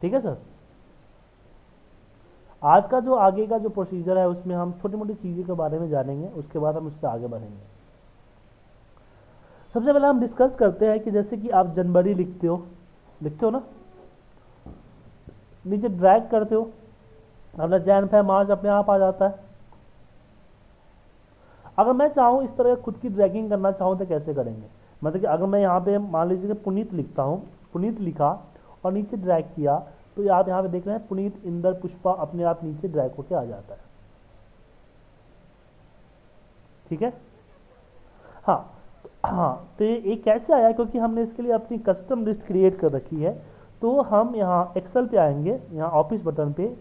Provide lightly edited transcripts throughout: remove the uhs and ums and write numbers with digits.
ठीक है सर। आज का जो आगे का जो प्रोसीजर है उसमें हम छोटी मोटी चीज़ों के बारे में जानेंगे, उसके बाद हम उससे आगे बढ़ेंगे। सबसे पहले हम डिस्कस करते हैं कि जैसे कि आप जनवरी लिखते हो ना, नीचे ड्रैग करते हो, अपना जैन फै मार्च अपने आप आ जाता है। अगर मैं चाहूँ इस तरह खुद की ड्रैगिंग करना चाहूँ तो कैसे करेंगे? मतलब कि अगर मैं यहाँ पे मान लीजिए कि पुनीत लिखता हूँ, पुनीत लिखा और नीचे ड्रैग किया, तो आप यहाँ पे देख रहे हैं पुनीत इंदर पुष्पा अपने आप नीचे ड्रैग होके आ जाता है। ठीक है। हाँ। हाँ, तो ये कैसे आया? क्योंकि हमने इसके लिए अपनी कस्टम लिस्ट क्रिएट कर रखी है। तो हम यहाँ एक्सेल पे आएंगे, यहाँ ऑफिस बटन पे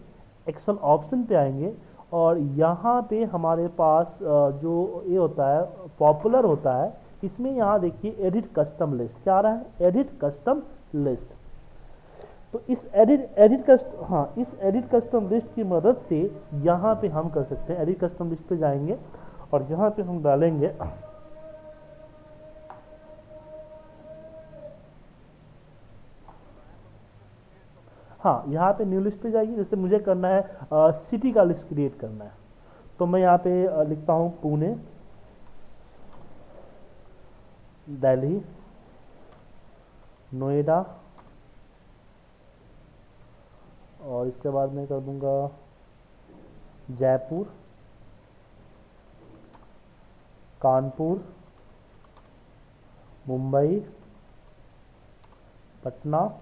एक्सेल ऑप्शन पे आएंगे, और यहाँ पे हमारे पास जो ये होता है पॉपुलर होता है, इसमें यहाँ देखिए एडिट कस्टम लिस्ट क्या आ रहा है, एडिट कस्टम लिस्ट। तो इस एडिट कस्टम लिस्ट की मदद से यहाँ पे हम कर सकते हैं, एडिट कस्टम लिस्ट पे जाएंगे और यहाँ पे हम डालेंगे हाँ, यहाँ पे न्यू लिस्ट पे जाइए। जैसे मुझे करना है सिटी का लिस्ट क्रिएट करना है, तो मैं यहाँ पे लिखता हूँ पुणे, दिल्ली, नोएडा, और इसके बाद मैं कर दूंगा जयपुर, कानपुर, मुंबई, पटना,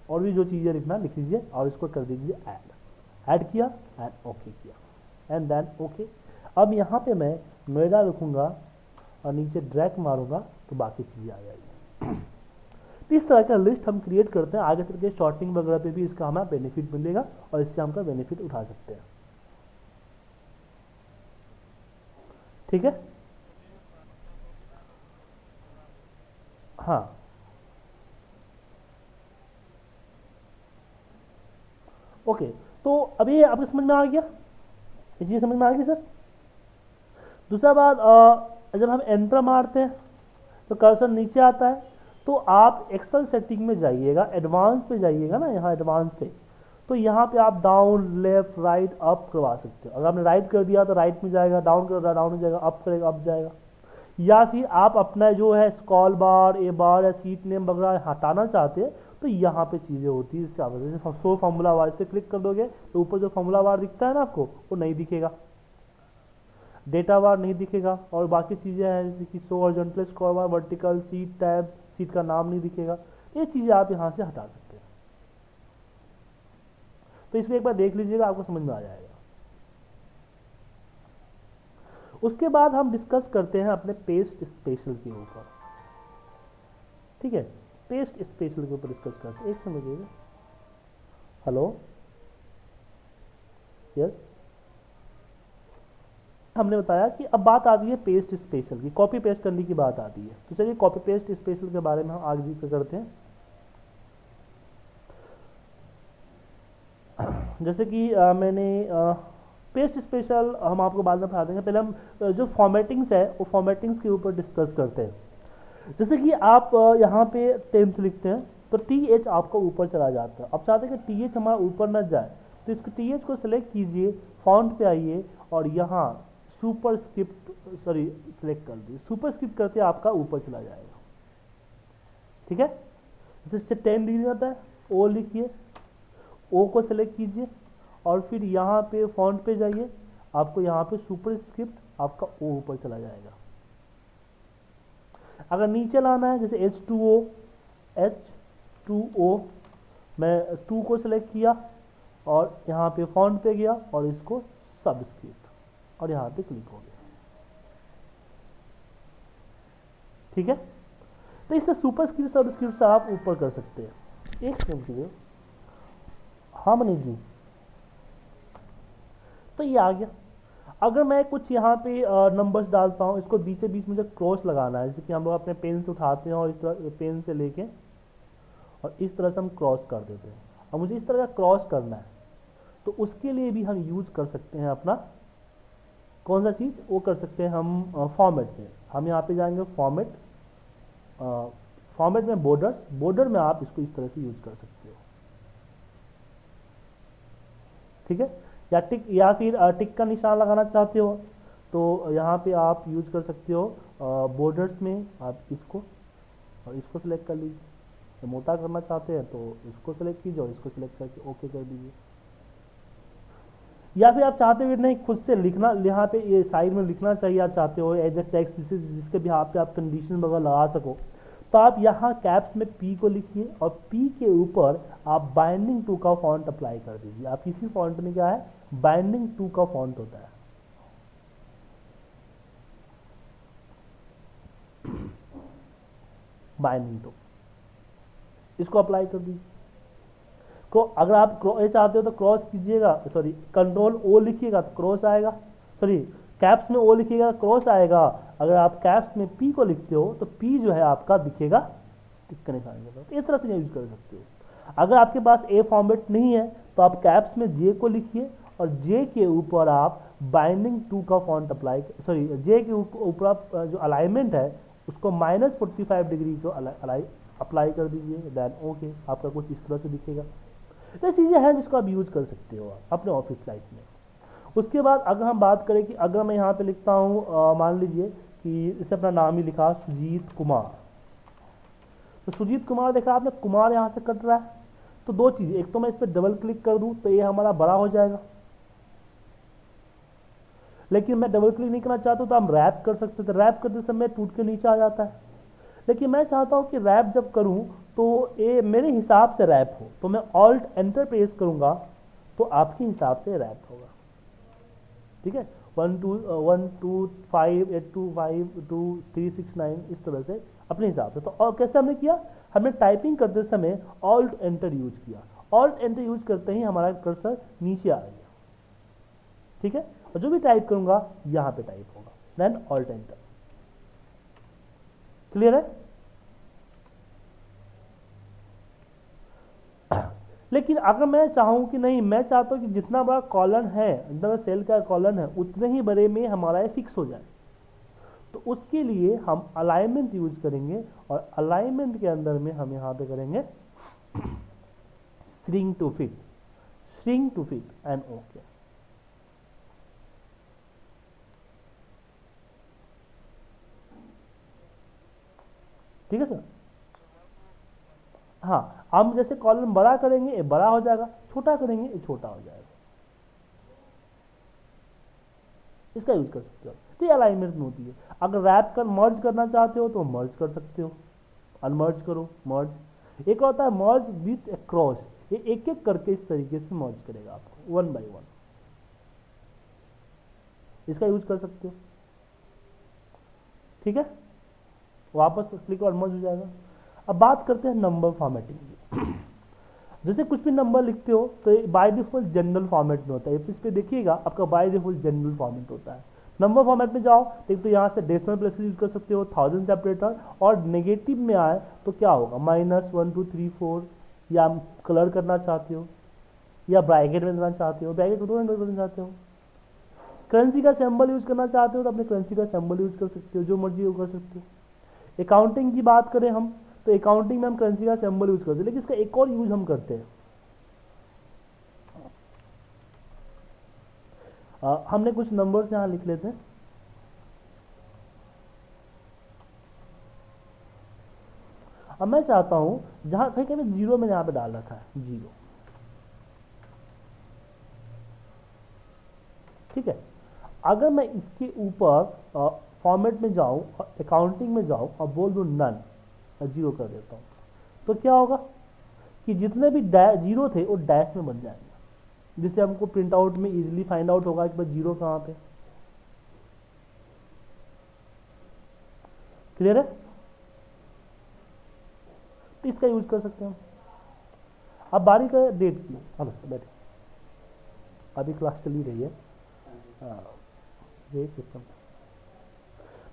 और भी जो चीज़ें लिखना लिख लीजिए और इसको कर दीजिए ऐड किया एंड ओके किया एंड देन ओके। अब यहाँ पे मैं नोएडा लिखूंगा और नीचे ड्रैग मारूंगा तो बाकी चीज़ें आ जाएगी। तो इस तरह का लिस्ट हम क्रिएट करते हैं, आगे चल के शॉर्टिंग वगैरह पे भी इसका हमें बेनिफिट मिलेगा और इससे हम बेनिफिट उठा सकते हैं। ठीक है। हाँ, ओके। तो अभी आपको समझ में आ गया, ये चीज़ समझ में आ गई सर। दूसरा बात, जब हम एंटर मारते हैं तो कर्सर नीचे आता है, तो आप एक्सेल सेटिंग में जाइएगा, एडवांस पे जाइएगा ना, यहाँ एडवांस पे, तो यहाँ पे आप डाउन लेफ्ट राइट अप करवा सकते हो। अगर आपने राइट कर दिया तो राइट में जाएगा, डाउन कर दिया डाउन में जाएगा, अप करेगा अप जाएगा। या फिर आप अपना जो है स्क्रॉल बार, ए बार या सीट नेम वगैरह हटाना चाहते हैं तो यहाँ पे चीज़ें होती है, इससे आप जैसे शो फॉर्मूला बार, इस पर क्लिक कर दोगे तो ऊपर जो फॉर्मूला बार दिखता है ना आपको, वो नहीं दिखेगा, डेटा बार नहीं दिखेगा, और बाकी चीज़ें हैं जैसे कि शो हॉरिजॉन्टल स्क्रॉल बार, वर्टिकल, सीट टैब, सीट का नाम नहीं दिखेगा, ये चीज़ें आप यहाँ से हटा सकते हैं। तो इसमें एक बार देख लीजिएगा, आपको समझ में आ जाएगा। उसके बाद हम डिस्कस करते हैं अपने पेस्ट स्पेशल के ऊपर। ठीक है, पेस्ट स्पेशल के ऊपर डिस्कस करते हैं। एक समझिएगा, हेलो, यस। हमने बताया कि अब बात आती है पेस्ट स्पेशल की, कॉपी पेस्ट करने की बात आती है। तो चलिए कॉपी पेस्ट स्पेशल के बारे में हम आगे जिक्र करते हैं। जैसे कि मैंने पेस्ट स्पेशल हम आपको बाद में बता देंगे, पहले हम जो फॉर्मेटिंग्स है वो फॉर्मेटिंग्स के ऊपर डिस्कस करते हैं। जैसे कि आप यहाँ पे टेंथ लिखते हैं तो टी एच आपका ऊपर चला जाता है। अब चाहते हैं कि टी एच हमारा ऊपर न जाए, तो इसको टी एच को सिलेक्ट कीजिए, फॉन्ट पे आइए और यहाँ सुपर स्क्रिप्ट सिलेक्ट कर दीजिए, सुपर स्क्रिप्ट करके आपका ऊपर चला जाएगा। ठीक है, जैसे 10 लिख जाता है, ओ लिखिए, ओ को सिलेक्ट कीजिए और फिर यहाँ पे फॉन्ट पे जाइए, आपको यहाँ पे सुपर स्क्रिप्ट आपका ओ ऊपर चला जाएगा। अगर नीचे लाना है जैसे H2O, मैं 2 को सिलेक्ट किया और यहाँ पे फॉन्ट पे गया और इसको सबस्क्रिप्ट और यहाँ पे क्लिक हो गया। ठीक है, तो इससे सुपरस्क्रिप्ट सबस्क्रिप्ट से आप ऊपर कर सकते हैं। एक सेकंड, हाँ मनीष जी, तो ये आ गया। अगर मैं कुछ यहाँ पे नंबर्स डालता हूँ, इसको बीचे बीच मुझे क्रॉस लगाना है, जैसे कि हम लोग अपने पेन से उठाते हैं और इस तरह पेन से लेके और इस तरह से हम क्रॉस कर देते हैं। अब मुझे इस तरह का क्रॉस करना है, तो उसके लिए भी हम यूज कर सकते हैं अपना कौन सा चीज़, वो कर सकते हैं हम फॉर्मेट में। हम यहाँ पे जाएंगे फॉर्मेट, फॉर्मेट में बॉर्डर में आप इसको इस तरह से यूज कर सकते हो, ठीक है। या टिक, या फिर टिक का निशान लगाना चाहते हो तो यहाँ पे आप यूज कर सकते हो बॉर्डर्स में आप इसको और इसको सिलेक्ट कर लीजिए। तो मोटा करना चाहते हैं तो इसको सिलेक्ट कीजिए और इसको सिलेक्ट करके ओके कर दीजिए। या फिर आप चाहते हुए नहीं खुद से लिखना, यहाँ पे ये साइड में लिखना चाहिए आप चाहते हो एज ए टेक्स्ट जिसके भी आप पे आप कंडीशन वगैरह लगा सको, तो आप यहाँ कैप्स में पी को लिखिए और पी के ऊपर आप बाइंडिंग 2 का फॉन्ट अप्लाई कर दीजिए। आप किसी फॉन्ट में क्या है, बाइंडिंग 2 का फॉन्ट होता है। बाइंडिंग 2 इसको अप्लाई कर दीजिए। अगर आप ये चाहते हो तो क्रॉस कीजिएगा, सॉरी कंट्रोल ओ लिखिएगा तो क्रॉस आएगा, सॉरी कैप्स में ओ लिखिएगा क्रॉस आएगा। अगर आप कैप्स में पी को लिखते हो तो पी जो है आपका दिखेगा टिक का निशान के साथ। इस तरह से यूज कर सकते हो। अगर आपके पास ए फॉर्मेट नहीं है तो आप कैप्स में जे को लिखिए और जे के ऊपर आप बाइंडिंग 2 का फॉन्ट अप्लाई, सॉरी जे के ऊपर आप जो अलाइनमेंट है उसको -45 डिग्री को अप्लाई कर दीजिए। देन ओके, आपका कुछ इस तरह से दिखेगा। ये चीज़ें हैं जिसको आप यूज कर सकते हो अपने ऑफिस लाइफ में। उसके बाद अगर हम बात करें कि अगर मैं यहाँ पे लिखता हूँ, मान लीजिए कि इसे अपना नाम ही लिखा सुजीत कुमार, तो सुजीत कुमार देखा आपने, कुमार यहाँ से कट रहा है। तो दो चीज़, एक तो मैं इस पर डबल क्लिक कर दूँ तो ये हमारा बड़ा हो जाएगा, लेकिन मैं डबल क्लिक नहीं करना चाहता तो हम रैप कर सकते थे। रैप करते समय टूट के नीचे आ जाता है, लेकिन मैं चाहता हूँ कि रैप जब करूँ तो ये मेरे हिसाब से रैप हो, तो मैं ऑल्ट एंटर प्रेस करूँगा तो आपके हिसाब से रैप होगा, ठीक है। 1 2 1 2 5 8 2 5 2 3 6 9 इस तरह से अपने हिसाब से। तो और कैसे हमने किया, हमने टाइपिंग करते समय ऑल्ट एंटर यूज किया। ऑल्ट एंटर यूज करते ही हमारा कर्सर नीचे आ गया, ठीक है। और जो भी टाइप करूंगा यहाँ पे टाइप होगा, देन ऑल्ट एंटर। क्लियर है। लेकिन अगर मैं चाहूं कि नहीं, मैं चाहता हूं कि जितना बड़ा कॉलम है, जितना बड़ा सेल का कॉलम है उतने ही बड़े में हमारा ये फिक्स हो जाए, तो उसके लिए हम अलाइनमेंट यूज करेंगे। और अलाइनमेंट के अंदर में हम यहाँ पे करेंगे shrink to fit and okay. ठीक है सर। हाँ, हम जैसे कॉलम बड़ा करेंगे ये बड़ा हो जाएगा, छोटा करेंगे ये छोटा हो जाएगा। इसका यूज कर सकते हो, तो ये अलाइनमेंट में होती है। अगर रैप कर मर्ज करना चाहते हो तो मर्ज कर सकते हो, अनमर्ज करो, मर्ज। एक होता है मर्ज विथ क्रॉस, ये एक एक करके इस तरीके से मर्ज करेगा आपको 1 by 1। इसका यूज कर सकते हो, ठीक है। वापस क्लिक और मर्ज हो जाएगा। अब बात करते हैं नंबर फॉर्मेटिंग की। जैसे कुछ भी नंबर लिखते हो तो बाय डिफॉल्ट जनरल फॉर्मेट में होता है। इस पे देखिएगा आपका बाय डिफॉल्ट जनरल फॉर्मेट होता है। नंबर फॉर्मेट में जाओ तो यहाँ से डेसिमल प्लेसेस यूज कर सकते हो, 1000 सेपरेटर, और नेगेटिव में आए तो क्या होगा -1 2 3 4, या कलर करना चाहते हो या ब्रैकेट में देना चाहते हो, ब्रैकेट को एंटर करना चाहते हो। करेंसी का सिंबल यूज करना चाहते हो तो अपने करेंसी का सिंबल यूज कर सकते हो, जो मर्जी वो कर सकते हो। अकाउंटिंग की बात करें हम तो अकाउंटिंग में हम करेंसी का सिंबल यूज करते हैं, लेकिन इसका एक और यूज हम करते हैं। हमने कुछ नंबर्स यहां लिख लेते हैं। अब मैं चाहता हूं जहां कहीं कहीं जीरो में यहां पे डाल रखा है, जीरो, ठीक है। अगर मैं इसके ऊपर फॉर्मेट में जाऊं और अकाउंटिंग में जाऊं और बोल दूं नन, जीरो कर देता हूं, तो क्या होगा कि जितने भी जीरो थे वो डैश में बन जाएंगे, जिससे हमको प्रिंट आउट में इजीली फाइंड आउट होगा कि भाई जीरो कहां पे। क्लियर है। तो इसका यूज कर सकते हैं हम। अब बारी का डेट की, हेलो बैठे, अभी क्लास चली रही है डेट सिस्टम।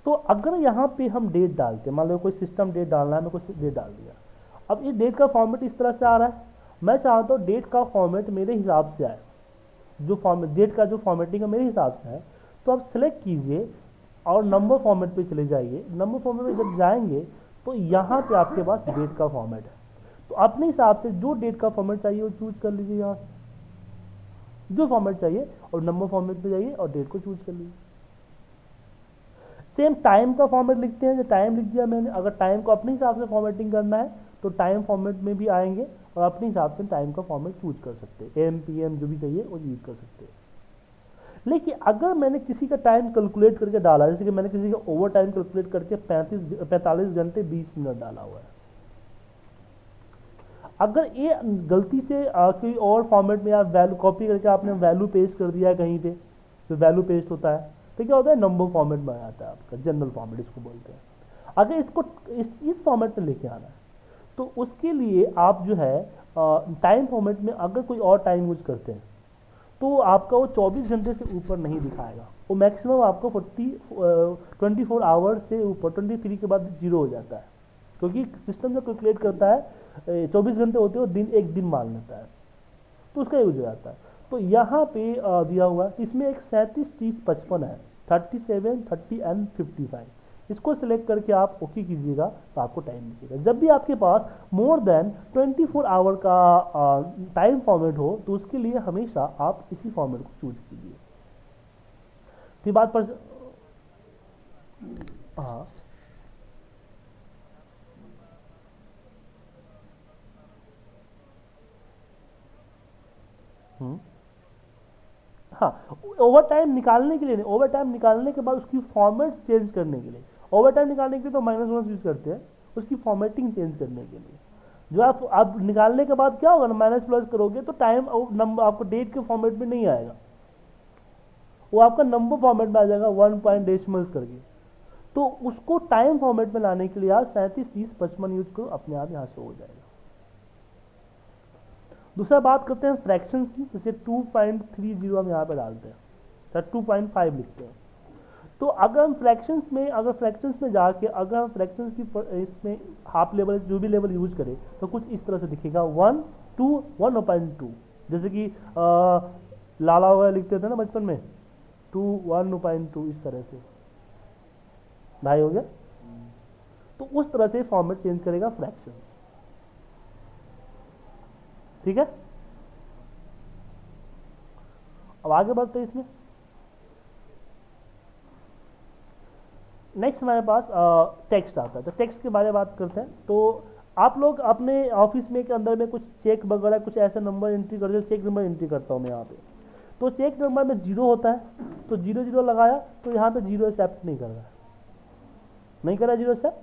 तो अगर यहाँ पे हम डेट डालते हैं, मान लो कोई सिस्टम डेट डालना है, मैं कोई डेट डाल दिया। अब ये डेट का फॉर्मेट इस तरह से आ रहा है, मैं चाहता हूँ डेट का फॉर्मेट मेरे हिसाब से आए, जो फॉर्मेट डेट का जो फॉर्मेटिंग है मेरे हिसाब से है। तो आप सिलेक्ट कीजिए और नंबर फॉर्मेट पे चले जाइए। नंबर फॉर्मेट में जब जाएंगे तो यहाँ पे आपके पास डेट का फॉर्मेट है, तो अपने हिसाब से जो डेट का फॉर्मेट चाहिए वो चूज कर लीजिए यहाँ से, जो फॉर्मेट चाहिए, और नंबर फॉर्मेट पे जाइए और डेट को चूज कर लीजिए। सेम टाइम का फॉर्मेट लिखते हैं, जो टाइम लिख दिया मैंने, अगर टाइम को अपने हिसाब से फॉर्मेटिंग करना है तो टाइम फॉर्मेट में भी आएंगे और अपने हिसाब से टाइम का फॉर्मेट चूज कर सकते हैं, एम पी एम जो भी चाहिए वो यूज कर सकते हैं। लेकिन अगर मैंने किसी का टाइम कैलकुलेट करके डाला, जैसे कि मैंने किसी का ओवर टाइम कैलकुलेट करके 45 घंटे 20 मिनट डाला हुआ है, अगर ये गलती से कोई और फॉर्मेट में आप वैल्यू कॉपी करके आपने वैल्यू पेस्ट कर दिया है कहीं पे, तो वैल्यू पेस्ट होता है, तो क्या होता है, नंबर फॉर्मेट में आ जाता है आपका, जनरल फॉर्मेट इसको बोलते हैं। अगर इसको इस फॉर्मेट में लेके आना है तो उसके लिए आप जो है टाइम फॉर्मेट में अगर कोई और टाइम यूज करते हैं तो आपका वो 24 घंटे से ऊपर नहीं दिखाएगा, वो मैक्सिमम आपको 24 आवर्स से ऊपर, 23 के बाद जीरो हो जाता है, क्योंकि सिस्टम जो कैलकुलेट करता है 24 घंटे होते हैं, दिन एक दिन मान लेता है, तो उसका यूज हो जाता है। तो यहाँ पे दिया हुआ है, इसमें एक 37, 30, 55 है, 37, 30 एंड 55, इसको सिलेक्ट करके आप ओके कीजिएगा तो आपको टाइम दिखेगा। जब भी आपके पास मोर देन 24 आवर का टाइम फॉर्मेट हो तो उसके लिए हमेशा आप इसी फॉर्मेट को चूज कीजिए। फिर बात पर, हाँ हाँ, ओवर टाइम निकालने के लिए नहीं, ओवर टाइम निकालने के बाद उसकी फॉर्मेट चेंज करने के लिए, ओवर टाइम निकालने के लिए तो -1 यूज करते हैं, उसकी फॉर्मेटिंग चेंज करने के लिए। जो आप निकालने के बाद क्या होगा ना, माइनस प्लस करोगे तो टाइम नंबर आपको डेट के फॉर्मेट में नहीं आएगा, वो आपका नंबर फॉर्मेट में आ जाएगा 1 पॉइंट डेसिमल्स करके। तो उसको टाइम फॉर्मेट में लाने के लिए आप 37, 30, 55 यूज करो, अपने आप यहाँ से हो जाएगा। दूसरा बात करते हैं फ्रैक्शंस की, जैसे 2.30 हम यहाँ पे डालते हैं, 2.5 लिखते हैं, तो अगर हम फ्रैक्शंस में जाके अगर हम फ्रैक्शंस की इसमें हाफ लेवल जो भी लेवल यूज करें तो कुछ इस तरह से दिखेगा, 1, 2, 1.2, जैसे कि लाला वगैरह लिखते थे ना बचपन में, 2, 1.2, इस तरह से ढाई हो गया। तो उस तरह से फॉर्मेट चेंज करेगा फ्रैक्शंस, ठीक है। अब आगे बढ़ते हैं इसमें। नेक्स्ट हमारे पास टेक्स्ट आता है, तो टेक्स्ट के बारे में बात करते हैं। तो आप लोग अपने ऑफिस में के अंदर में कुछ चेक वगैरह कुछ ऐसा नंबर एंट्री करते हो, चेक नंबर एंट्री करता हूँ मैं यहाँ पे, तो चेक नंबर में 0 होता है, तो 0 0 लगाया तो यहाँ पे 0 एक्सेप्ट नहीं कर रहा है, नहीं कर रहा 0 एक्सेप्ट।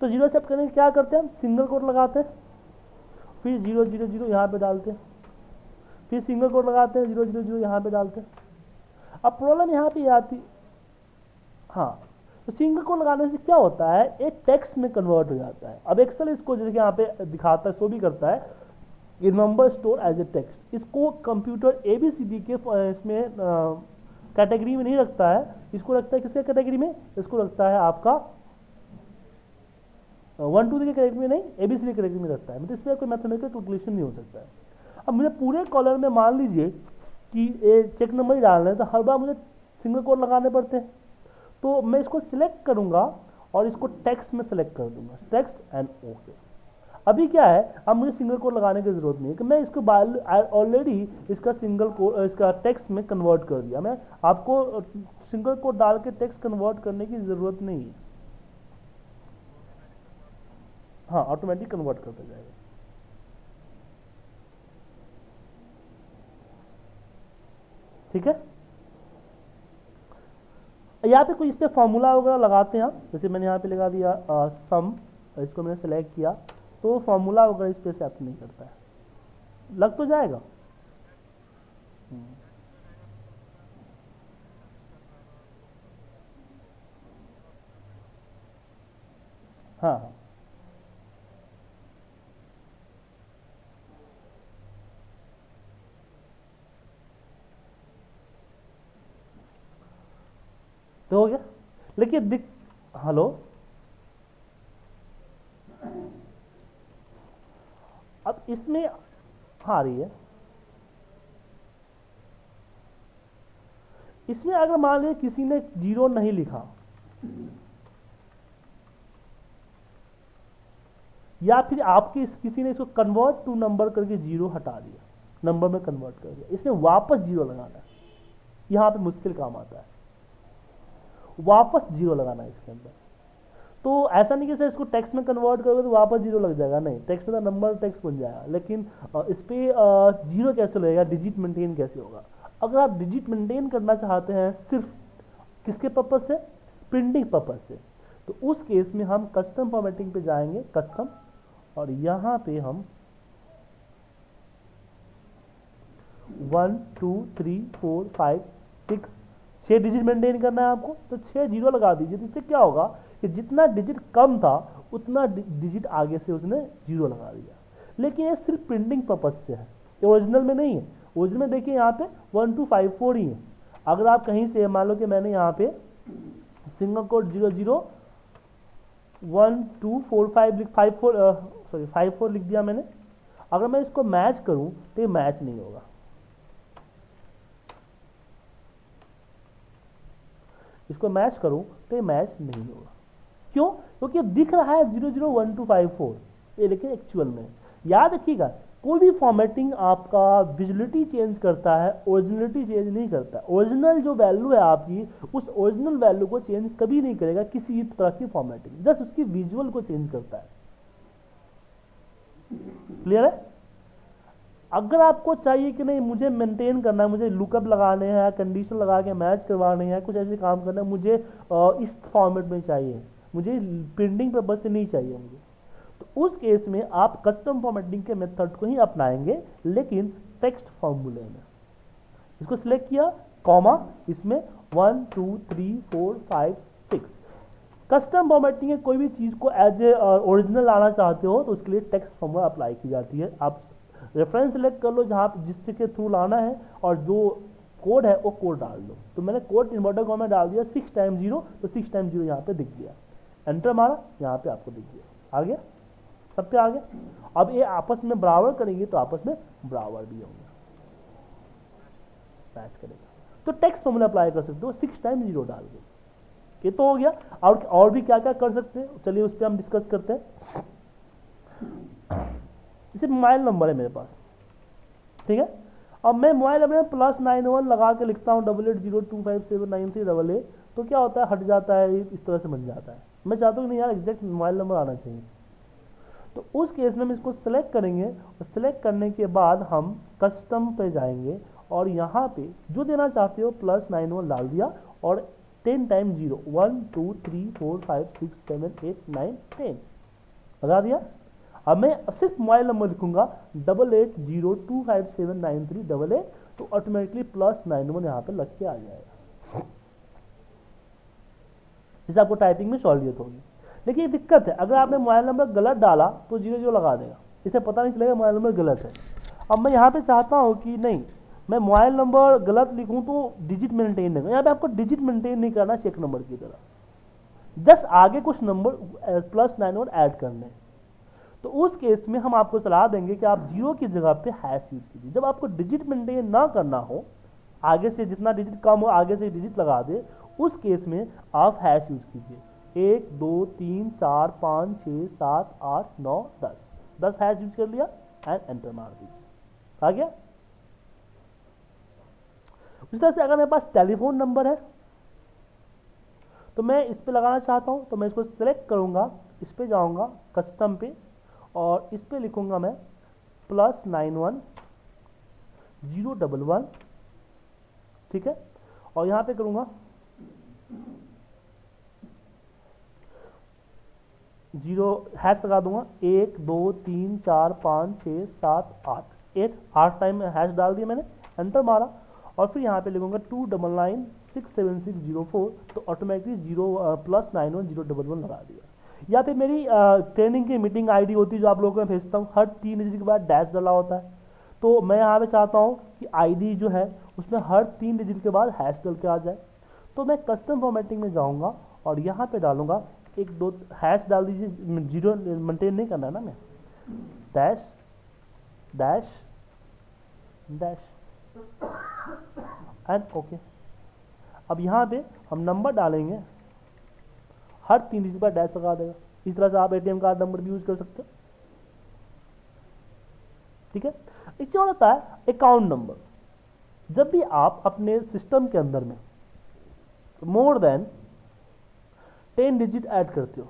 तो 0 एक्सेप्ट करने के क्या करते हैं, हम सिंगल कोट लगाते हैं, फिर 0 0 0 यहाँ पे डालते हैं, फिर सिंगल कोट लगाते हैं, 0 0 0 यहाँ पे डालते हैं। अब प्रॉब्लम यहाँ पे आती, हाँ, तो सिंगल कोट लगाने से क्या होता है, एक टेक्स्ट में कन्वर्ट हो जाता है। अब एक्सेल इसको जैसे यहाँ पे दिखाता है, शो भी करता है, ये number store as a text, इसको कंप्यूटर ABCD के इसमें कैटेगरी में नहीं रखता है, इसको रखता है किसके कैटेगरी में, इसको रखता है आपका 1 2 3 के कैटेगरी में नहीं, ABCD कैटेगरी में रखता है, मतलब इसमें कोई मैथमेटिकल कैलकुलेशन नहीं हो सकता है। अब मुझे पूरे कॉलम में मान लीजिए कि चेक नंबर ही डालना है, तो हर बार मुझे सिंगल कोट लगाने पड़ते हैं, तो मैं इसको सिलेक्ट करूंगा और इसको टेक्स्ट में सिलेक्ट कर दूंगा, टेक्स्ट एंड ओके। अभी क्या है, अब मुझे सिंगल कोट लगाने की जरूरत नहीं है कि मैं इसको ऑलरेडी इसका सिंगल कोट इसका टेक्स्ट में कन्वर्ट कर दिया, मैं आपको सिंगल कोट डाल के टेक्स्ट कन्वर्ट करने की जरूरत नहीं है, हाँ ऑटोमेटिक कन्वर्ट करता जाएगा। ठीक है, यहाँ पे कोई इस पे फॉर्मूला वगैरह लगाते हैं आप, जैसे मैंने यहाँ पे लगा दिया सम, इसको मैंने सेलेक्ट किया, तो फॉर्मूला वगैरह इस पे एक्सेप्ट नहीं करता है, लग तो जाएगा। हाँ हाँ, तो हो गया, लेकिन हेलो, अब इसमें हाँ आ रही है, इसमें अगर मान लीजिए किसी ने 0 नहीं लिखा, या फिर आपके किसी ने इसको कन्वर्ट टू नंबर करके जीरो हटा दिया, नंबर में कन्वर्ट कर दिया, इसमें वापस जीरो लगाना है, यहाँ पे मुश्किल काम आता है, वापस जीरो लगाना है इसके अंदर। तो ऐसा नहीं कि सर इसको टेक्स्ट में कन्वर्ट करोगे तो वापस जीरो लग जाएगा, नहीं, टेक्स्ट में तो नंबर टेक्स्ट बन जाएगा, लेकिन इस पर जीरो कैसे लगेगा, डिजिट मेंटेन कैसे होगा। अगर आप डिजिट मेंटेन करना चाहते हैं सिर्फ किसके पर्पज से, प्रिंटिंग पर्पज से, तो उस केस में हम कस्टम फॉर्मेटिंग पे जाएंगे, कस्टम, और यहाँ पे हम 1 2 3 4 5 6 6 डिजिट मेंटेन करना है आपको, तो 6 जीरो लगा दीजिए। तो इससे क्या होगा कि जितना डिजिट कम था उतना डिजिट आगे से उसने जीरो लगा दिया। लेकिन ये सिर्फ प्रिंटिंग पर्पज से है, ये ओरिजिनल में नहीं है। ओरिजिनल में देखिए यहाँ पे 1 2 5 4 ही है। अगर आप कहीं से मान लो कि मैंने यहाँ पे सिंगल कोड 0 0 1 2 4 5 5 4 लिख दिया मैंने, अगर मैं इसको मैच करूं तो ये मैच नहीं होगा। इसको मैच करूं तो ये मैच नहीं होगा। क्यों? क्योंकि दिख रहा है 0 0 1 2 5 4, ये लेकिन एक्चुअल में। याद रखिएगा, कोई भी फॉर्मेटिंग आपका विजुअलिटी चेंज करता है, ओरिजिनलिटी चेंज नहीं करता। ओरिजिनल जो वैल्यू है आपकी, उस ओरिजिनल वैल्यू को चेंज कभी नहीं करेगा किसी भी तरह की फॉर्मेटिंग, जस्ट उसकी विजुअल को चेंज करता है। क्लियर है? अगर आपको चाहिए कि नहीं मुझे मेंटेन करना है, मुझे लुकअप लगाने हैं, कंडीशन लगा के मैच करवाने हैं, कुछ ऐसे काम करना है, मुझे इस फॉर्मेट में चाहिए, मुझे प्रिंटिंग पर्पज से नहीं चाहिए मुझे, तो उस केस में आप कस्टम फॉर्मेटिंग के मेथड को ही अपनाएंगे, लेकिन टेक्स्ट फॉर्मूले में। इसको सिलेक्ट किया, कॉमा, इसमें 1 2 3 4 5 6। कस्टम फॉर्मेटिंग में कोई भी चीज़ को एज ए ओरिजिनल लाना चाहते हो तो उसके लिए टेक्स्ट फॉर्मूला अप्लाई की जाती है। आप रेफरेंस सिलेक्ट कर लो जहाँ जिससे के थ्रू लाना है, और जो कोड है वो कोड डाल दो। तो मैंने कोड इन्वर्टर कॉमा डाल दिया 6 टाइम 0, तो 6 टाइम 0 यहाँ पे दिख गया, एंटर मारा, यहाँ पे आपको दिख गया, आ गया, सब पे आ गया। अब ये आपस में बराबर करेंगे तो आपस में बराबर भी होंगे, मैच करेगा। तो टेक्स्ट फॉर्मूला अप्लाई कर सकते हो 6 टाइम 0 डाल के। ये तो हो गया। और भी क्या क्या कर सकते हैं, चलिए उस पर हम डिस्कस करते हैं। इसे मोबाइल नंबर है मेरे पास, ठीक है। अब मैं मोबाइल नंबर में +91 लगा के लिखता हूँ 8802579388, तो क्या होता है, हट जाता है, इस तरह से बन जाता है। मैं चाहता हूँ नहीं यार एग्जैक्ट मोबाइल नंबर आना चाहिए। तो उस केस में हम इसको सिलेक्ट करेंगे, और सिलेक्ट करने के बाद हम कस्टम पे जाएंगे, और यहाँ पे जो देना चाहते हो +91 डाल दिया, और 10 टाइम 0 1 2 3 4 5 6 7 8 9 10 लगा दिया। अब मैं सिर्फ मोबाइल नंबर लिखूंगा 8802579388, तो ऑटोमेटिकली +91 यहाँ पे लग के आ जाएगा, जिससे आपको टाइपिंग में सहूलियत होगी। लेकिन दिक्कत है, अगर आपने मोबाइल नंबर गलत डाला तो 0 0 लगा देगा, इसे पता नहीं चलेगा मोबाइल नंबर गलत है। अब मैं यहाँ पे चाहता हूँ कि नहीं, मैं मोबाइल नंबर गलत लिखूँ तो डिजिट मेंटेन नहीं, यहाँ पे आपको डिजिट मेंटेन नहीं करना, चेक नंबर की तरह, जस्ट आगे कुछ नंबर +91 ऐड करने। तो उस केस में हम आपको सलाह देंगे कि आप 0 की जगह पे हैश यूज कीजिए। जब आपको डिजिट मेंटेन ना करना हो, आगे से जितना डिजिट कम हो आगे से डिजिट लगा दे, उस केस में आप हैश यूज कीजिए। 1 2 3 4 5 6 7 8 9 10 हैश यूज कर लिया, एंड एंटर मार दीजिए, आ गया। उस तरह से अगर मेरे पास टेलीफोन नंबर है तो मैं इस पे लगाना चाहता हूं, तो मैं इसको सिलेक्ट करूंगा, इस पे जाऊंगा कस्टम पे, और इस पे लिखूंगा मैं +91 011, ठीक है, और यहां पे करूंगा 0 हैश लगा दूंगा 1 2 3 4 5 6 7 8 8 टाइम हैश डाल दिया मैंने, एंटर मारा, और फिर यहाँ पे लिखूंगा 2996760 तो ऑटोमेटिकली +91 011 लगा दिया। या फिर मेरी ट्रेनिंग की मीटिंग आईडी होती है जो आप लोगों को मैं भेजता हूँ, हर 3 डिजिट के बाद डैश डाला होता है, तो मैं यहाँ पे चाहता हूँ कि आईडी जो है उसमें हर 3 डिजिट के बाद हैश डल के आ जाए। तो मैं कस्टम फॉर्मेटिंग में जाऊँगा और यहाँ पे डालूंगा 1 2 हैश डाल दीजिए, 0 मेंटेन नहीं करना है ना, मैं dash dash dash and okay. अब यहाँ पे हम नंबर डालेंगे, हर 3 डिजिट पर डैश लगा देगा। इस तरह से आप एटीएम कार्ड नंबर भी यूज कर सकते हो, ठीक है। एक चीज और होता है अकाउंट नंबर। जब भी आप अपने सिस्टम के अंदर में मोर देन 10 डिजिट ऐड करते हो,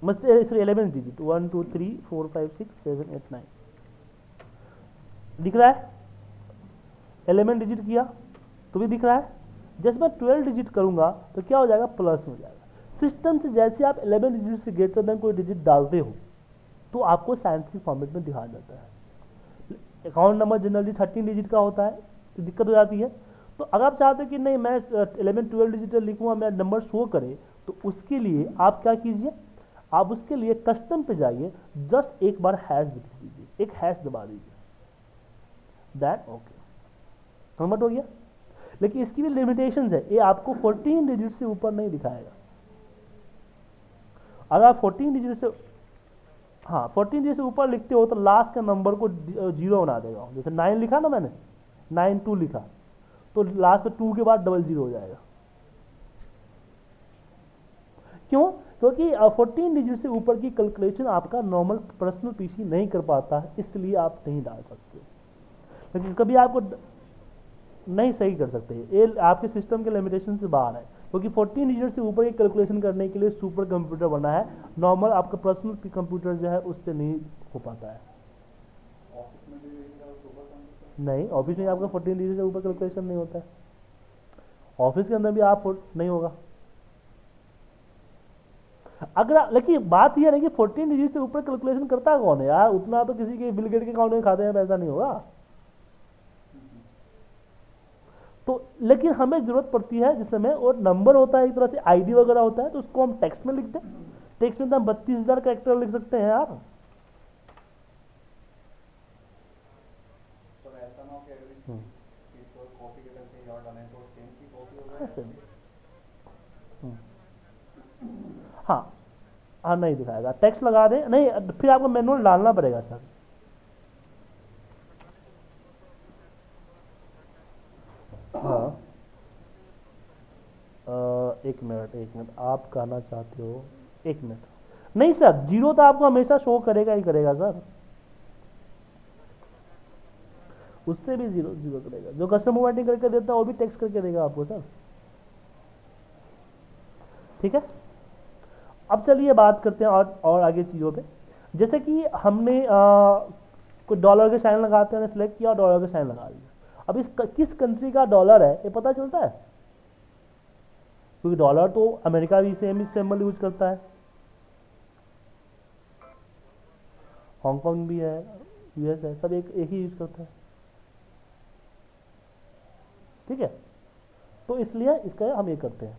मतलब सॉरी 11 डिजिट, 1 2 3 4 5 6 7 8 9 दिख रहा है, 11 डिजिट किया तो भी दिख रहा है। जैसे मैं 12 डिजिट करूंगा तो क्या हो जाएगा, प्लस हो जाएगा। सिस्टम से जैसे आप 11 डिजिट से ग्रेटर देन कोई डिजिट डालते हो तो आपको साइंटिफिक फॉर्मेट में दिखाया जाता है। अकाउंट नंबर जनरली 13 डिजिट का होता है तो दिक्कत हो जाती है। तो अगर आप चाहते हो कि नहीं मैं 11 12 डिजिट लिखूंगा, मैं नंबर शो करे, तो उसके लिए आप क्या कीजिए, आप उसके लिए कस्टम पे जाइए, जस्ट एक बार हैश लिख दीजिए, एक हैश दबा दीजिए, दैट ओके, समझ हो गया। लेकिन इसकी भी लिमिटेशंस है, ये आपको 14 डिजिट से ऊपर नहीं दिखाएगा। अगर आप 14 डिजिट से, हाँ 14 डिजिट से ऊपर लिखते हो तो लास्ट के नंबर को जीरो बना देगा। जैसे 9 लिखा ना मैंने, 9 2 लिखा, तो लास्ट में 2 के बाद 00 हो जाएगा। क्यों? क्योंकि 14 डिजिट से ऊपर की कैलकुलेशन आपका नॉर्मल पर्सनल पीसी नहीं कर पाता है, इसलिए आप नहीं डाल सकते। लेकिन कभी आपको नहीं सही कर सकते, ये आपके सिस्टम के लिमिटेशन से बाहर है। क्योंकि 14 डिजिट से ऊपर की कैलकुलेशन करने के लिए सुपर कंप्यूटर बना है, नॉर्मल आपका पर्सनल कंप्यूटर जो है उससे नहीं हो पाता है। नहीं, ऑफिस में आपका 14 डिजिट से ऊपर कैलकुलेशन नहीं होता है, ऑफिस के अंदर भी आप नहीं होगा। अगर लेकिन बात यह है कि 14 डिजिट से ऊपर कैलकुलेशन करता कौन है यार, उतना तो किसी के बिल गेट के अकाउंट में खाते हैं पैसा नहीं होगा। तो लेकिन हमें जरूरत पड़ती है जिस समय, और नंबर होता है एक तरह से आईडी वगैरह होता है, तो उसको हम टेक्स्ट में लिखते हैं। टेक्स्ट में तो हम 32,000 कैरेक्टर लिख सकते हैं यार। हाँ हाँ, नहीं दिखाएगा, टेक्स्ट लगा दे, नहीं फिर आपको मैनुअल डालना पड़ेगा सर। हाँ एक मिनट आप कहना चाहते हो, एक मिनट, नहीं सर जीरो तो आपको हमेशा शो करेगा ही करेगा सर, उससे भी जीरो जीरो करेगा। जो कस्टमर वाइटिंग करके देता है वो भी टेक्स्ट करके देगा आपको सर, ठीक है। अब चलिए बात करते हैं और आगे चीज़ों पे। जैसे कि हमने कोई डॉलर के साइन लगाते हैं, सिलेक्ट किया, डॉलर के साइन लगा लिया। अब इस किस कंट्री का डॉलर है ये पता चलता है, क्योंकि डॉलर तो अमेरिका भी सेम सिंबल यूज करता है, हांगकांग भी है, यूएस है, सब एक ही यूज करता है, ठीक है। तो इसलिए इसका हम ये करते हैं।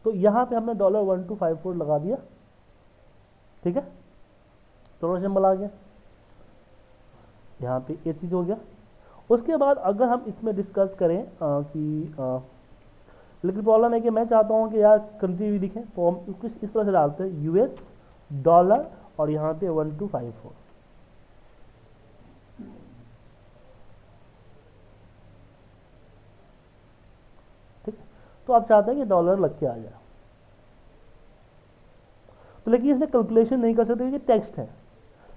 तो यहाँ पे हमने $1254 लगा दिया, ठीक है, डॉलर सिंबल आ गया, यहाँ पे ये चीज़ हो गया। उसके बाद अगर हम इसमें डिस्कस करें लेकिन प्रॉब्लम है कि मैं चाहता हूँ कि यार कंट्री भी दिखे, तो हम कुछ इस तरह से डालते हैं, यूएस डॉलर और यहाँ पे 1254, ठीक। तो आप चाहते हैं कि डॉलर लग के आ जाए, तो लेकिन इसमें कैलकुलेशन नहीं कर सकते क्योंकि टेक्स्ट है।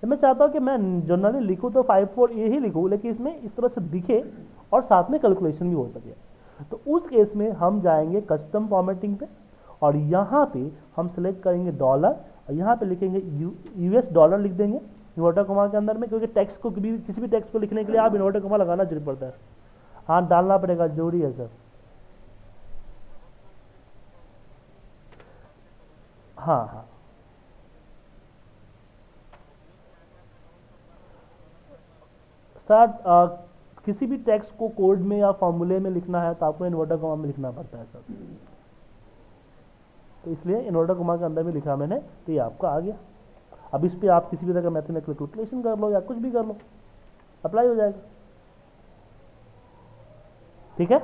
तो मैं चाहता हूँ कि मैं जनरली लिखूँ तो 54 ये ही लिखूँ, लेकिन इसमें इस तरह से दिखे और साथ में कैलकुलेशन भी हो सके। तो उस केस में हम जाएंगे कस्टम फॉर्मेटिंग पे, और यहाँ पे हम सेलेक्ट करेंगे डॉलर, और यहाँ पे लिखेंगे यूएस डॉलर लिख देंगे इन्वर्टर कॉमा के अंदर में, क्योंकि टेक्स्ट को किसी भी टेक्स्ट को लिखने के लिए आप इन्वर्टर कॉमा लगाना जरूर पड़ता है, हाँ डालना पड़ेगा, जरूरी है सर। हाँ हाँ सर, किसी भी टेक्स्ट को कोड में या फॉर्मूले में लिखना है तो आपको इन्वर्टर कॉमा में लिखना पड़ता है सर, तो इसलिए इन्वर्टर कॉमा के अंदर भी लिखा मैंने, तो ये आपका आ गया। अब इस पर आप किसी भी तरह का मैथमेटिकल कैलकुलेशन कर लो या कुछ भी कर लो, अप्लाई हो जाएगा, ठीक है।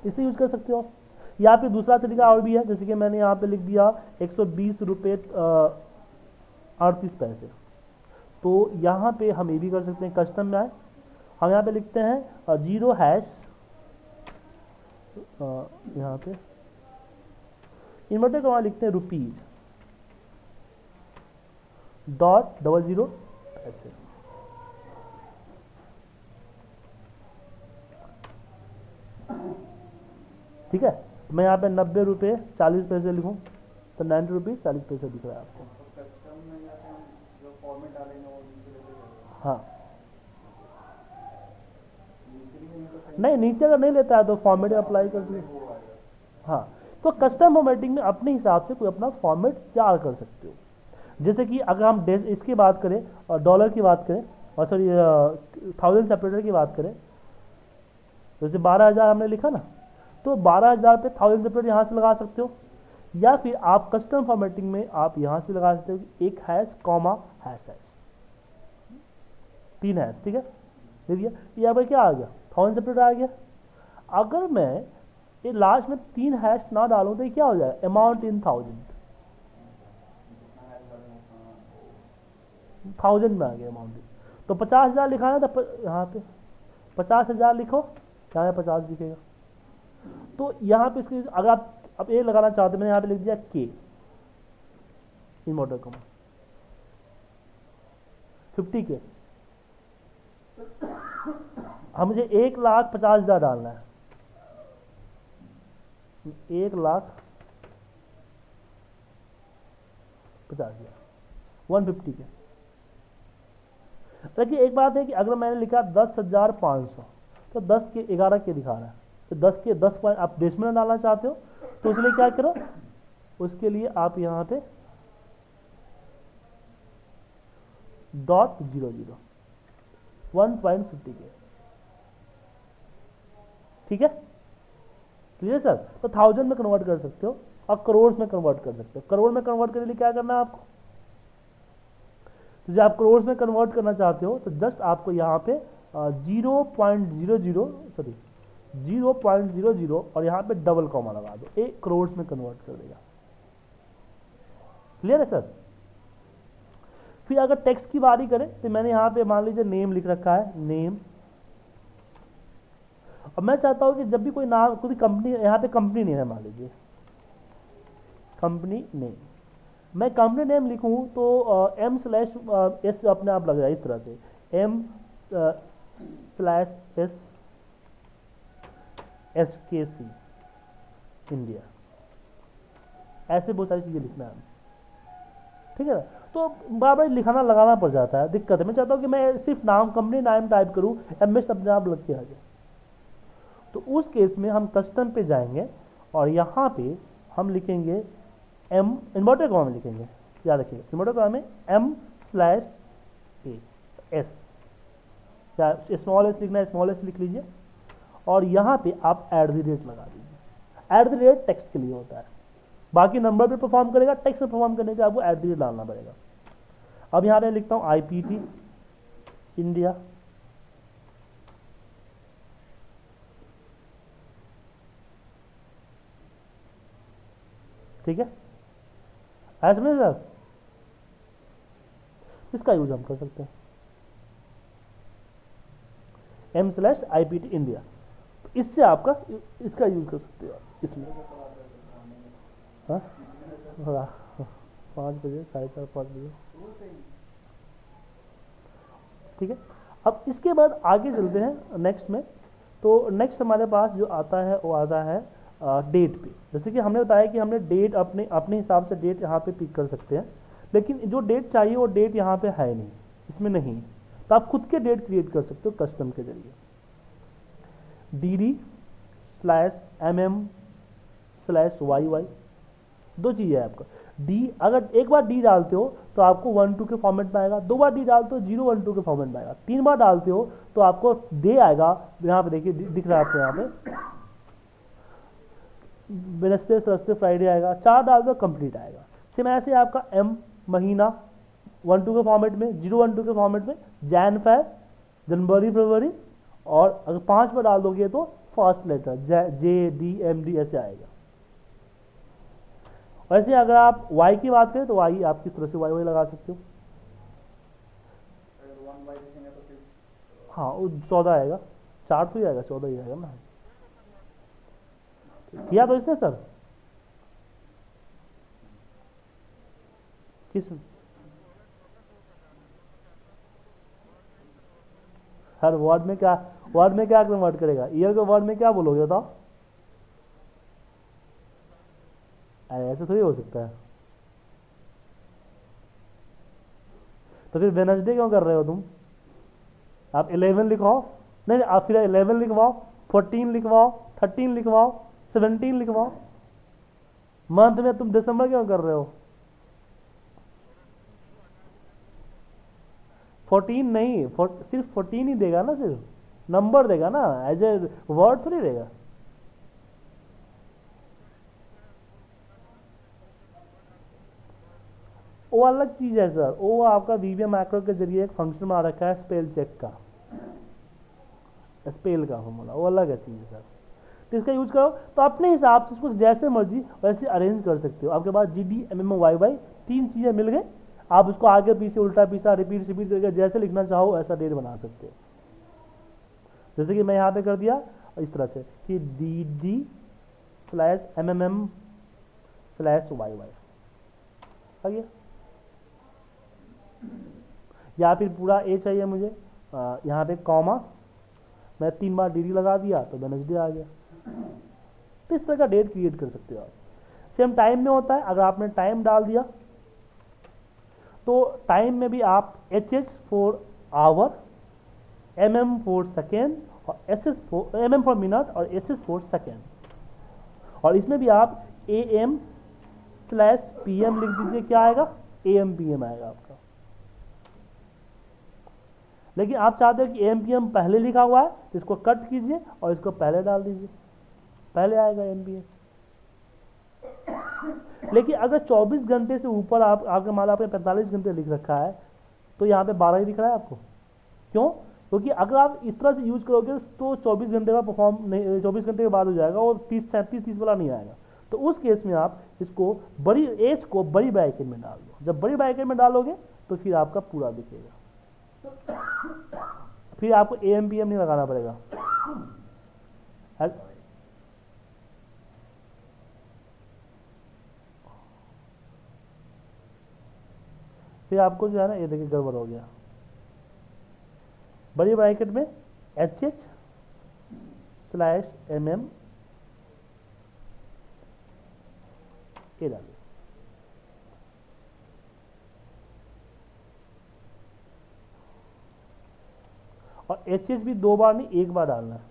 इसे यूज कर सकते हो। या फिर दूसरा तरीका और भी है, जैसे कि मैंने यहाँ पे लिख दिया 120 रुपये 38 पैसे, तो यहाँ पे हम ये भी कर सकते हैं, कस्टम में आए, हम यहाँ पे लिखते हैं जीरो हैश, यहाँ पे इन्वर्टर कॉमा लिखते हैं रुपीज, $.00 ऐसे। ठीक है, मैं यहाँ पे 90 रुपये 40 पैसे लिखूँ तो 90 रुपीज़ 40 पैसे दिख रहा है आपको। हाँ, नहीं नीचे अगर नहीं लेता है तो फॉर्मेट अप्लाई कर दिए। हाँ, तो कस्टम फॉर्मेटिंग में अपने हिसाब से कोई अपना फॉर्मेट तैयार कर सकते हो। जैसे कि अगर हम इसकी बात करें और डॉलर की बात करें और सॉरी 1000 सेपरेटर की बात करें, जैसे 12,000 हमने लिखा ना, तो 12,000 पे 1000 सेपरेटर यहाँ से लगा सकते हो, या फिर आप कस्टम फॉर्मेटिंग में आप यहाँ से लगा सकते हो कि एक hash comma hash hash 3 hash. ठीक है, देखिए यहाँ पर क्या आ गया, 1000 सेपरेटर आ गया। अगर मैं ये लास्ट में 3 हैश ना डालूं तो ये क्या हो जाएगा, अमाउंट इन 1000 में आ गया अमाउंट। तो 50,000 लिखा है तो यहाँ पे 50,000 लिखो, यहाँ पे 50 दिखेगा। तो यहाँ पे इसकी अगर आप अब ए लगाना चाहते हैं, मैंने यहाँ पे लिख दिया के इन्वर्टर कॉमा 50 के। हम मुझे 1,50,000 डालना है, 1,50,000 150 के। देखिए एक बात है कि अगर मैंने लिखा 10,500 तो 10 के 11 के दिखा रहा है, तो 10 के 10 पॉइंट आप डेसिमल डालना चाहते हो तो उसके लिए क्या करो, उसके लिए आप यहाँ पे .00 1.50 के। ठीक है, क्लियर सर। तो 1000 में कन्वर्ट कर सकते हो और करोड़ में कन्वर्ट कर सकते हो। करोड़ में कन्वर्ट करने के लिए क्या करना है आपको, तो जब आप करोड़ में कन्वर्ट करना चाहते हो तो जस्ट आपको यहाँ पे 0.00 और यहाँ पे डबल कॉमा लगा दो, एक करोड़ में कन्वर्ट कर देगा। क्लियर है सर। फिर अगर टेक्स्ट की बारी करें तो मैंने यहाँ पे मान लीजिए नेम लिख रखा है, नेम। अब मैं चाहता हूँ कि जब भी कोई नाम, कोई कंपनी, यहाँ पे कंपनी नेम है, मान लीजिए कंपनी नेम, मैं कंपनी नेम लिखूँ तो M/S अपने आप लग जाए इस तरह से, M/SKC इंडिया, ऐसे बहुत सारी चीज़ें लिखना है। ठीक है, तो बार बार लिखाना लगाना पड़ जाता है, दिक्कत है। मैं चाहता हूँ कि मैं सिर्फ नाम, कंपनी नाम टाइप करूँ, MS अपने आप लग के आ जाए। तो उस केस में हम कस्टम पे जाएंगे और यहाँ पे हम लिखेंगे M, इन्वर्टर कॉमा में लिखेंगे, याद रखिए इन्वर्टर कॉमा में M/A S, या स्मॉल एस लिखना है स्मॉल एस लिख लीजिए, और यहाँ पे आप @ लगा दीजिए। @ टेक्स्ट के लिए होता है, बाकी नंबर पे परफॉर्म करेगा, टेक्स्ट में परफॉर्म करने के लिए आपको @ डालना पड़ेगा। अब यहाँ पे लिखता हूँ IPT इंडिया, ठीक है, ऐसे में सर इसका यूज हम कर सकते हैं, M/IPT इंडिया। तो इससे आपका इसका यूज कर सकते हो इसमें। हाँ, 5 बजे 4:30 5 बजे। ठीक है, अब इसके बाद आगे चलते हैं नेक्स्ट में। तो नेक्स्ट हमारे पास जो आता है वो आता है डेट पे। जैसे कि हमने बताया कि हमने डेट अपने अपने हिसाब से डेट यहाँ पे पिक कर सकते हैं, लेकिन जो डेट चाहिए वो डेट यहाँ पे है नहीं, इसमें नहीं, तो आप खुद के डेट क्रिएट कर सकते हो कस्टम के जरिए। DD/MM/YY दो चीज़ है आपका। डी, अगर एक बार डी डालते हो तो आपको 1-2 के फॉर्मेट में आएगा, 2 बार डी डालते हो 0-1-2 के फॉर्मेट में आएगा, 3 बार डालते हो तो आपको डे आएगा, यहाँ पे देखिए दिख रहा है आपको यहाँ पे वेडनेसडे थर्सडे फ्राइडे आएगा, 4 डाल दो कंप्लीट आएगा। सेम ऐसे आपका M महीना 1-2 के फॉर्मेट में, 0-1-2 के फॉर्मेट में, जैन फेब, जनवरी फरवरी, और अगर 5 बार डाल दोगे तो फर्स्ट लेटर JDMD ऐसे आएगा। वैसे अगर आप Y की बात करें तो Y आप किस तरह से YY लगा सकते हो। हाँ, वो 14 आएगा, 4 तो ही आएगा, 14 ही आएगा ना। किया तो इसने सर, किस हर वर्ड में क्या कन्वर्ट करेगा? ईयर को वर्ड में क्या बोलोगे बताओ? अरे ऐसे थोड़ी हो सकता है। तो फिर वेनसडे क्यों कर रहे हो तुम? आप 11 लिखवाओ। नहीं नहीं, आप फिर 11 लिखवाओ, 14 लिखवाओ, 13 लिखवाओ, 17 लिखवाओ। मंथ में तुम दिसंबर क्यों कर रहे हो? 14 नहीं, सिर्फ 14 ही देगा ना, सिर्फ नंबर देगा ना, एज ए वर्ड थोड़ी देगा। वो अलग चीज है सर, वो आपका वीवीएम मैक्रो के जरिए एक फंक्शन में आ रखा है स्पेल चेक का, स्पेल का फॉर्मूला, वो अलग है चीज है सर। तो इसका यूज करो तो अपने हिसाब से इसको जैसे मर्जी वैसे अरेंज कर सकते हो। आपके पास G D M M Y Y 3 चीजें मिल गए, आप उसको आगे पीछे उल्टा पीछा रिपीट रिपीट करके जैसे लिखना चाहो ऐसा डेट बना सकते हो। जैसे कि मैं यहाँ पे कर दिया इस तरह से कि D D slash M M M slash Y Y आ गया, या फिर पूरा ए चाहिए मुझे, यहाँ पे कॉमा, मैं 3 बार डी डी लगा दिया तो वेडनेसडे आ गया। तो इस तरह का डेट क्रिएट कर सकते हो आप। सेम टाइम में होता है, अगर आपने टाइम डाल दिया तो टाइम में भी आप H H for hour, M M for second और S S for M M for minute और एस एस फॉर सेकेंड, और इसमें भी आप A M slash P M लिख दीजिए, क्या आएगा? ए एम पी एम आएगा आपका। लेकिन आप चाहते हो कि ए एम पी एम पहले लिखा हुआ है तो इसको कट कीजिए और इसको पहले डाल दीजिए, पहले आएगा एम पी एम। लेकिन अगर 24 घंटे से ऊपर आपके मान लो आपने 45 घंटे लिख रखा है तो यहाँ पे 12 ही दिख रहा है आपको। क्यों? क्योंकि अगर आप इस तरह से यूज करोगे तो 24 घंटे का परफॉर्म नहीं, 24 घंटे के बाद हो जाएगा और 30 वाला नहीं आएगा। तो उस केस में आप इसको बड़ी एज को बड़ी ब्रैकेट में डाल दो। जब बड़ी ब्रैकेट में डालोगे तो फिर आपका पूरा दिखेगा, फिर आपको ए एम पी एम नहीं लगाना पड़ेगा। फिर आपको जो है ना, ये देखिए गड़बड़ हो गया, बड़ी ब्रैकेट में H H slash M M ये डालिए, और एच एच भी 2 बार नहीं 1 बार डालना है।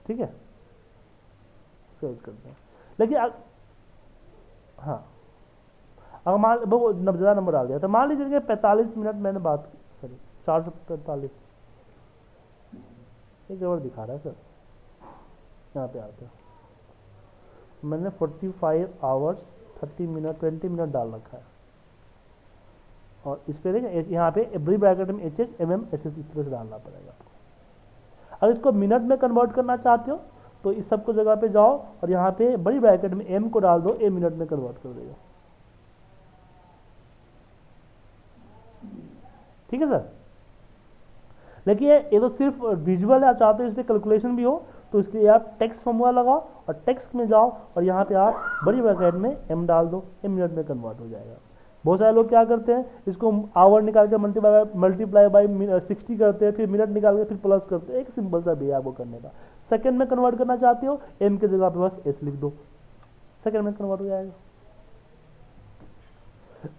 ठीक है, सेव करते हैं। लेकिन हाँ, अगर मान वो ज़्यादा नंबर डाल दिया तो मान लीजिए 45 मिनट मैंने बात की, सॉरी 445, एक गड़बड़ दिखा रहा है सर। यहाँ पे आते हैं, मैंने 45 आवर्स 30 मिनट 20 मिनट डाल रखा है, और इस पे देखें यहाँ पे बड़ी ब्रैकेट में H H M M S S इस तरह से डालना पड़ेगा आपको। अगर इसको मिनट में कन्वर्ट करना चाहते हो तो इस सबको जगह पे जाओ और यहाँ पे बड़ी ब्रैकेट में एम को डाल दो, ए मिनट में कन्वर्ट कर देगा। ठीक है सर। लेकिन ये तो सिर्फ विजुअल है, आप चाहते हो इस पर कैलकुलेशन भी हो तो इसके लिए आप टेक्स्ट फॉर्मूला लगाओ और टेक्स्ट में जाओ और यहाँ पे आप बड़ी ब्रैकेट में एम डाल दो, ए मिनट में कन्वर्ट हो जाएगा। बहुत सारे लोग क्या करते हैं, इसको आवर निकाल के मल्टीप्लाई बाई 60 करते हैं, फिर मिनट निकाल के फिर प्लस करते हैं। एक सिंपल सा भी है आपको करने का। सेकंड में कन्वर्ट करना चाहते हो, एम के जगह पे बस एस लिख दो, सेकंड में कन्वर्ट हो जाएगा।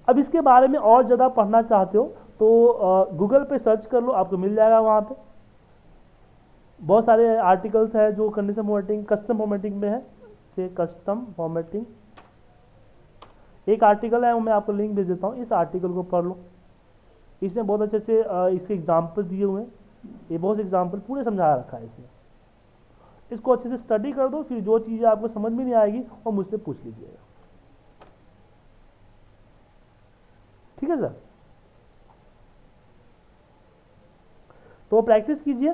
अब इसके बारे में और ज़्यादा पढ़ना चाहते हो तो गूगल पे सर्च कर लो, आपको मिल जाएगा। वहाँ पे बहुत सारे आर्टिकल्स हैं जो कंडीशन फॉर्मेटिंग, कस्टम फॉर्मेटिंग में है। से कस्टम फॉर्मेटिंग एक आर्टिकल है, वो मैं आपको लिंक भेज देता हूँ, इस आर्टिकल को पढ़ लो। इसमें बहुत अच्छे से इसके एग्जाम्पल दिए हुए हैं, ये बहुत एग्जाम्पल पूरे समझा रखा है इसमें। इसको अच्छे से स्टडी कर दो, फिर जो चीज़ें आपको समझ में नहीं आएगी वो मुझसे पूछ लीजिएगा। ठीक है सर, तो प्रैक्टिस कीजिए।